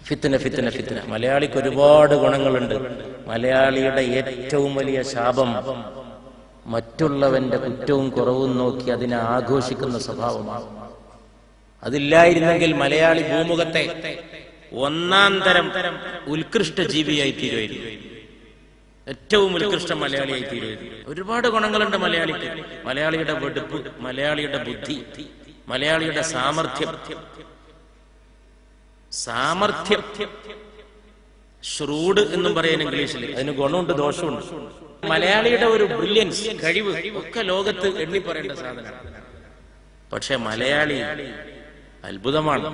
ഫിത്ന ഫിത്ന ഫിത്ന. മലയാളിക്ക് ഒരുപാട് ഗുണങ്ങളുണ്ട്. മലയാളിയുടെ ഏറ്റവും വലിയ ശാപം മറ്റുള്ളവന്റെ കുറ്റവും കുറവും നോക്കി അതിനെ ആഘോഷിക്കുന്ന സ്വഭാവമാണ്. അതില്ലായിരുന്നെങ്കിൽ മലയാളി ഭൂമുഖത്തെ ഒന്നാം തരം ഉത്കൃഷ്ട ജീവിയായി തീരുമായിരുന്നു. ഏറ്റവും ഉത്കൃഷ്ട മലയാളിയായി തീരുമായിരുന്നു. ഒരുപാട് ഗുണങ്ങളുണ്ട് മലയാളിക്ക്. മലയാളിയുടെ വെടുപ്പ്, മലയാളിയുടെ ബുദ്ധി, മലയാളിയുടെ സാമർഥ്യം. ഷ്രൂഡ് എന്നും പറയാൻ ഇംഗ്ലീഷിൽ. അതിന് ഗുണമുണ്ട്, ദോഷമുണ്ട്. മലയാളിയുടെ ഒരു ബ്രില്യൻസ്, കഴിവ് ഒക്കെ ലോകത്ത് എണ്ണി പറയേണ്ട സാധനമാണ്. പക്ഷെ മലയാളി അത്ഭുതമാണ്.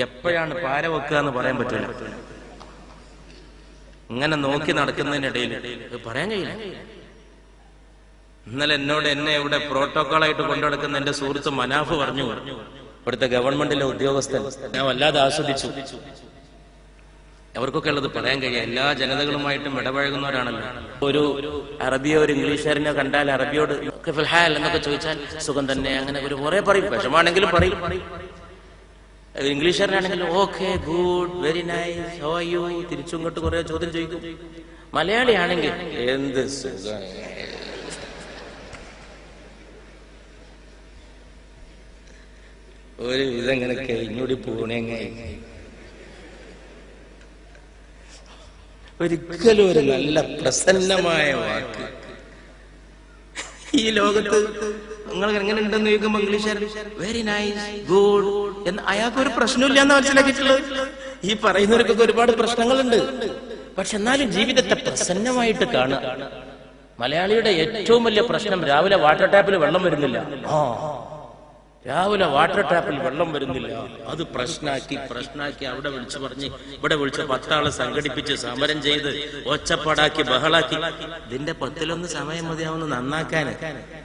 എപ്പോഴാണ് പാര വെക്കുക എന്ന് പറയാൻ പറ്റില്ല. ഇങ്ങനെ നോക്കി നടക്കുന്നതിനിടയിൽ പറയാൻ കഴിയില്ല. ഇന്നലെ എന്നെ ഇവിടെ പ്രോട്ടോകോളായിട്ട് കൊണ്ടുനടക്കുന്ന എന്റെ സുഹൃത്ത് മനാഫ് പറഞ്ഞു, ഇവിടുത്തെ ഗവൺമെന്റിലെ ഉദ്യോഗസ്ഥൻ, ഞാൻ വല്ലാതെ ആസ്വദിച്ചു. അവർക്കൊക്കെ ഉള്ളത് പറയാൻ കഴിയും. എല്ലാ ജനതകളുമായിട്ടും ഇടപഴകുന്നവരാണല്ലോ. ഒരു അറബിയോ ഒരു ഇംഗ്ലീഷുകാരനോ കണ്ടാൽ അറബിയോട് എന്നൊക്കെ ചോദിച്ചാൽ സുഖം തന്നെ, അങ്ങനെ ഒരു കുറെ പറയും. വിഷമാണെങ്കിലും പറയും. ഇംഗ്ലീഷുകാരനാണെങ്കിലും okay, good, very nice, how are you, തിരിച്ചും ഇങ്ങോട്ട് കുറെ ചോദ്യം ചോദിക്കും. മലയാളിയാണെങ്കിൽ എന്ത് സുഖം, ഒരു ഇതങ്ങനെ കഴിഞ്ഞൂടി പോണേങ്ങ. ഒരിക്കലും ഒരു നല്ല പ്രസന്നമായ വാക്ക് ഈ ലോകത്ത് നിങ്ങൾ എങ്ങനെ ഉണ്ടെന്ന് ചോദിക്കുമ്പോ ഇംഗ്ലീഷുകാരൻ വെരി നൈസ്, ഗുഡ് എന്ന് അയാൾക്ക് ഒരു പ്രശ്നമില്ല എന്ന് മനസ്സിലാക്കിയിട്ടുള്ളത്. ഈ പറയുന്നവർക്കൊക്കെ ഒരുപാട് പ്രശ്നങ്ങളുണ്ട്. പക്ഷെ എന്നാലും ജീവിതത്തെ പ്രസന്നമായിട്ട് കാണുക. മലയാളിയുടെ ഏറ്റവും വലിയ പ്രശ്നം രാവിലെ വാട്ടർ ടാപ്പിൽ വെള്ളം വരുന്നില്ല. രാവിലെ വാട്ടർ ടാപ്പിൽ വെള്ളം വരുന്നില്ല. അത് പ്രശ്നാക്കി അവിടെ വിളിച്ചു പറഞ്ഞ് ഇവിടെ വിളിച്ച് 10 ആളെ സംഘടിപ്പിച്ച് സമരം ചെയ്ത് ഒച്ചപ്പാടാക്കി ബഹളാക്കി. ഇതിന്റെ 10-1 സമയം മതിയാവുന്ന നന്നാക്കാൻ.